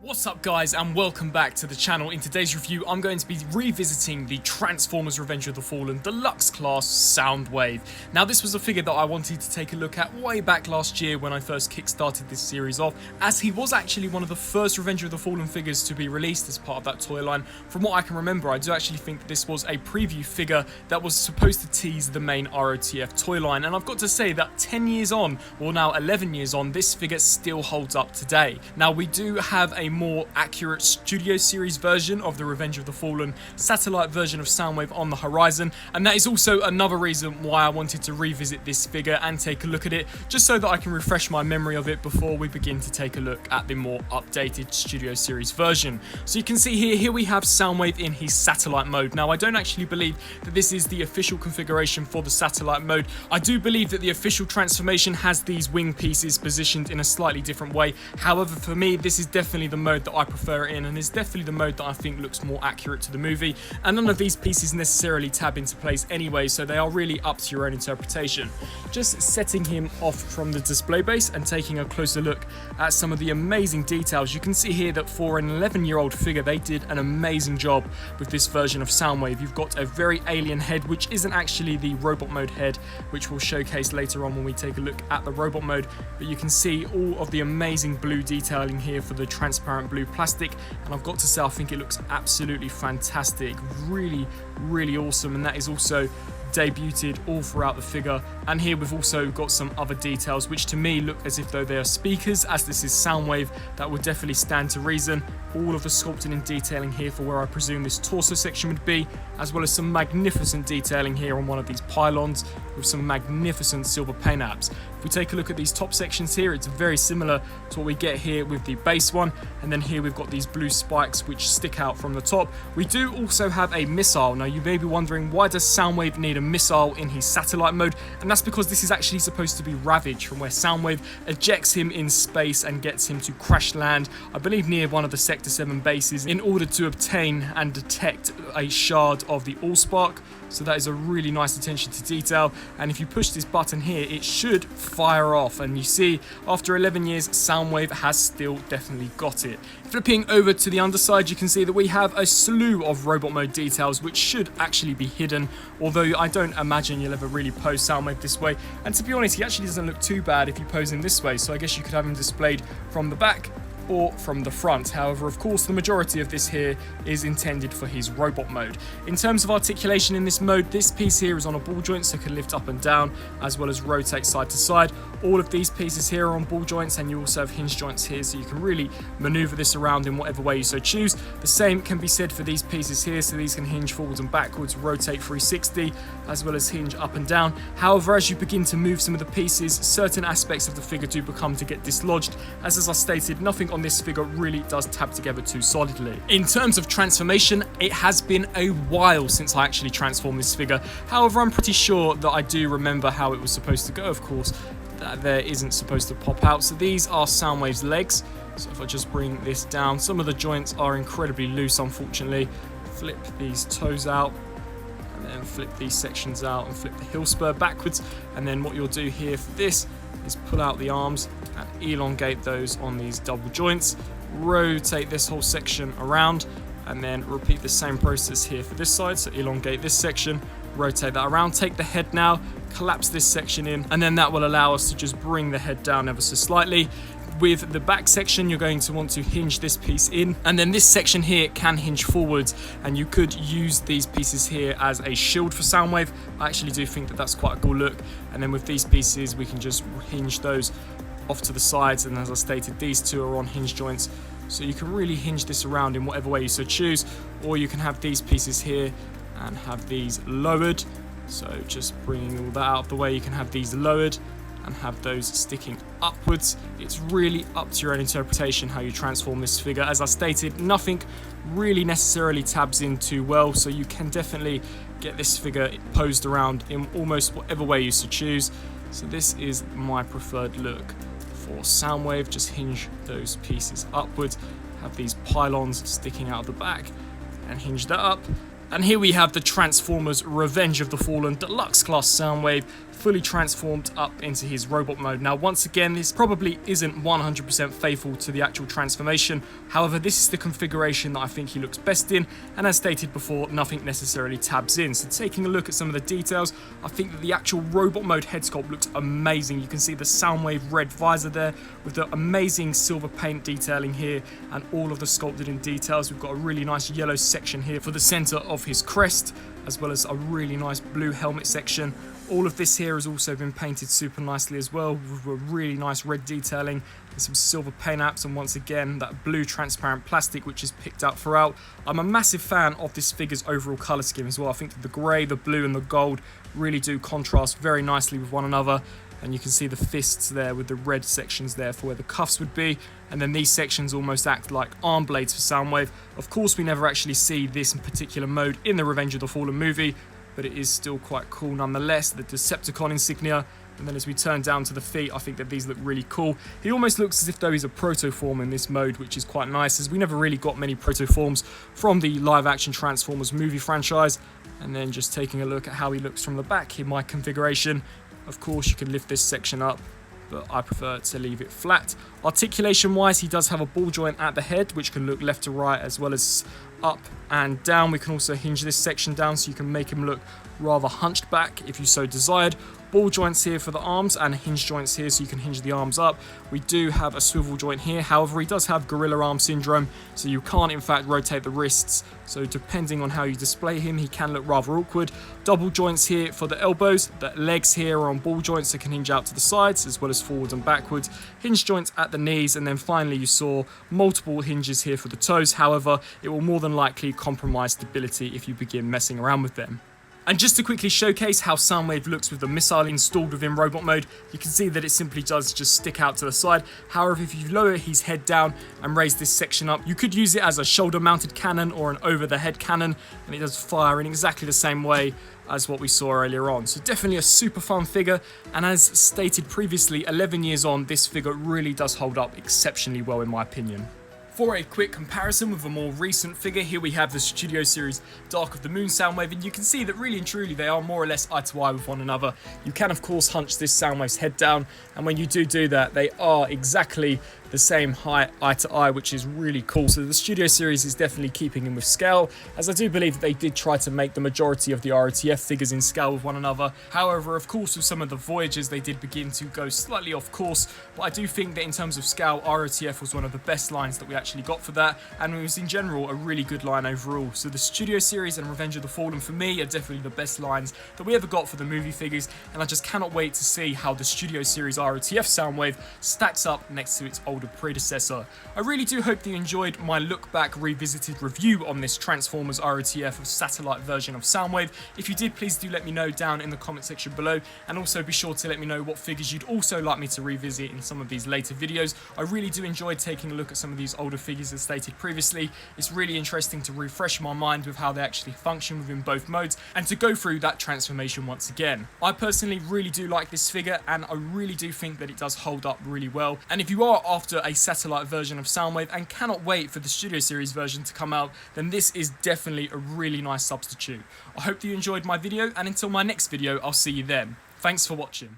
What's up guys, and welcome back to the channel. In today's review I'm going to be revisiting the Transformers Revenge of the Fallen Deluxe class Soundwave. Now this was a figure that I wanted to take a look at way back last year when I first kickstarted this series off, as he was actually one of the first Revenge of the Fallen figures to be released as part of that toy line. From what I can remember, I do actually think this was a preview figure that was supposed to tease the main ROTF toy line, and I've got to say that 10 years on, or now 11 years on, this figure still holds up today. Now we do have a more accurate Studio Series version of the Revenge of the Fallen satellite version of Soundwave on the horizon, and that is also another reason why I wanted to revisit this figure and take a look at it, just so that I can refresh my memory of it before we begin to take a look at the more updated Studio Series version. So you can see here we have Soundwave in his satellite mode. Now I don't actually believe that this is the official configuration for the satellite mode. I do believe that the official transformation has these wing pieces positioned in a slightly different way. However, for me this is definitely the mode that I prefer it in, and it's definitely the mode that I think looks more accurate to the movie, and none of these pieces necessarily tab into place anyway, so they are really up to your own interpretation. Just setting him off from the display base and taking a closer look at some of the amazing details, you can see here that for an 11-year-old figure they did an amazing job with this version of Soundwave. You've got a very alien head, which isn't actually the robot mode head, which we'll showcase later on when we take a look at the robot mode, but you can see all of the amazing blue detailing here for the transparent blue plastic, and I've got to say I think it looks absolutely fantastic, really awesome, and that is also debuted all throughout the figure. And here we've also got some other details which to me look as if though they are speakers, as this is Soundwave. That would definitely stand to reason. All of the sculpting and detailing here for where I presume this torso section would be, as well as some magnificent detailing here on one of these pylons with some magnificent silver paint apps. If we take a look at these top sections here, it's very similar to what we get here with the base one, and then here we've got these blue spikes which stick out from the top. We do also have a missile. Now you may be wondering, why does Soundwave need a missile in his satellite mode? And that's because this is actually supposed to be Ravage, from where Soundwave ejects him in space and gets him to crash land, I believe near one of the Sector 7 bases, in order to obtain and detect a shard of the Allspark. So that is a really nice attention to detail, and if you push this button here it should fire off, and you see after 11 years Soundwave has still definitely got it. Flipping over to the underside, you can see that we have a slew of robot mode details which should actually be hidden, although I don't imagine you'll ever really pose Soundwave this way, and to be honest he actually doesn't look too bad if you pose him this way, so I guess you could have him displayed from the back or from the front. However, of course, the majority of this here is intended for his robot mode. In terms of articulation in this mode, this piece here is on a ball joint, so it can lift up and down as well as rotate side to side. All of these pieces here are on ball joints, and you also have hinge joints here, so you can really maneuver this around in whatever way you so choose. The same can be said for these pieces here, so these can hinge forwards and backwards, rotate 360, as well as hinge up and down. However, as you begin to move some of the pieces, certain aspects of the figure do become to get dislodged, as I stated, nothing on this figure really does tab together too solidly. In terms of transformation, it has been a while since I actually transformed this figure. However, I'm pretty sure that I do remember how it was supposed to go, of course, that there isn't supposed to pop out. So these are Soundwave's legs. So if I just bring this down, some of the joints are incredibly loose, unfortunately. Flip these toes out, and then flip these sections out and flip the heel spur backwards, and then what you'll do here for this is pull out the arms and elongate those on these double joints, rotate this whole section around, and then repeat the same process here for this side. So elongate this section, rotate that around, take the head now, collapse this section in, and then that will allow us to just bring the head down ever so slightly. With the back section, you're going to want to hinge this piece in, and then this section here can hinge forwards, and you could use these pieces here as a shield for Soundwave. I actually do think that that's quite a cool look. And then with these pieces we can just hinge those off to the sides, and as I stated, these two are on hinge joints, so you can really hinge this around in whatever way you so choose. Or you can have these pieces here and have these lowered, so just bringing all that out of the way, you can have these lowered and have those sticking upwards. It's really up to your own interpretation how you transform this figure. As I stated, nothing really necessarily tabs in too well, so you can definitely get this figure posed around in almost whatever way you so choose. So this is my preferred look for Soundwave. Just hinge those pieces upwards, have these pylons sticking out of the back, and hinge that up. And here we have the Transformers Revenge of the Fallen Deluxe class Soundwave fully transformed up into his robot mode. Now, once again, this probably isn't 100% faithful to the actual transformation. However, this is the configuration that I think he looks best in, and as stated before, nothing necessarily tabs in. So taking a look at some of the details, I think that the actual robot mode head sculpt looks amazing. You can see the Soundwave red visor there with the amazing silver paint detailing here and all of the sculpted in details. We've got a really nice yellow section here for the center of his crest, as well as a really nice blue helmet section. All of this here has also been painted super nicely as well, with a really nice red detailing and some silver paint apps, and once again that blue transparent plastic which is picked out throughout. I'm a massive fan of this figure's overall colour scheme as well. I think that the grey, the blue and the gold really do contrast very nicely with one another, and you can see the fists there with the red sections there for where the cuffs would be, and then these sections almost act like arm blades for Soundwave. Of course, we never actually see this in particular mode in the Revenge of the Fallen movie, but it is still quite cool nonetheless. The Decepticon insignia, and then as we turn down to the feet, I think that these look really cool. He almost looks as if though he's a protoform in this mode, which is quite nice, as we never really got many protoforms from the live action Transformers movie franchise. And then just taking a look at how he looks from the back in my configuration. Of course, you can lift this section up, but I prefer to leave it flat. Articulation wise, he does have a ball joint at the head, which can look left to right as well as up and down. We can also hinge this section down so you can make him look rather hunched back if you so desired. Ball joints here for the arms and hinge joints here so you can hinge the arms up. We do have a swivel joint here, however he does have gorilla arm syndrome, so you can't in fact rotate the wrists, so depending on how you display him, he can look rather awkward. Double joints here for the elbows. The legs here are on ball joints so can hinge out to the sides as well as forwards and backwards. Hinge joints at the knees, and then finally you saw multiple hinges here for the toes. However, it will more than likely compromise stability if you begin messing around with them. And just to quickly showcase how Soundwave looks with the missile installed within robot mode, you can see that it simply does just stick out to the side. However, if you lower his head down and raise this section up, you could use it as a shoulder mounted cannon or an over the head cannon, and it does fire in exactly the same way as what we saw earlier on. So definitely a super fun figure, and as stated previously, 11 years on, this figure really does hold up exceptionally well in my opinion. For a quick comparison with a more recent figure, here we have the Studio Series Dark of the Moon Soundwave, and you can see that really and truly they are more or less eye to eye with one another. You can of course hunch this Soundwave's head down, and when you do that, they are exactly the same height eye to eye, which is really cool. So the Studio Series is definitely keeping in with scale, as I do believe that they did try to make the majority of the ROTF figures in scale with one another. However, of course, with some of the Voyagers, they did begin to go slightly off course, but I do think that in terms of scale, ROTF was one of the best lines that we actually got for that, and it was in general a really good line overall. So the Studio Series and Revenge of the Fallen for me are definitely the best lines that we ever got for the movie figures, and I just cannot wait to see how the Studio Series ROTF Soundwave stacks up next to its older predecessor. I really do hope that you enjoyed my look back revisited review on this Transformers ROTF satellite version of Soundwave. If you did, please do let me know down in the comment section below, and also be sure to let me know what figures you'd also like me to revisit in some of these later videos. I really do enjoy taking a look at some of these older figures as stated previously. It's really interesting to refresh my mind with how they actually function within both modes and to go through that transformation once again. I personally really do like this figure, and I really do think that it does hold up really well, and if you are after a satellite version of Soundwave and cannot wait for the Studio Series version to come out, then this is definitely a really nice substitute. I hope that you enjoyed my video, and until my next video, I'll see you then. Thanks for watching.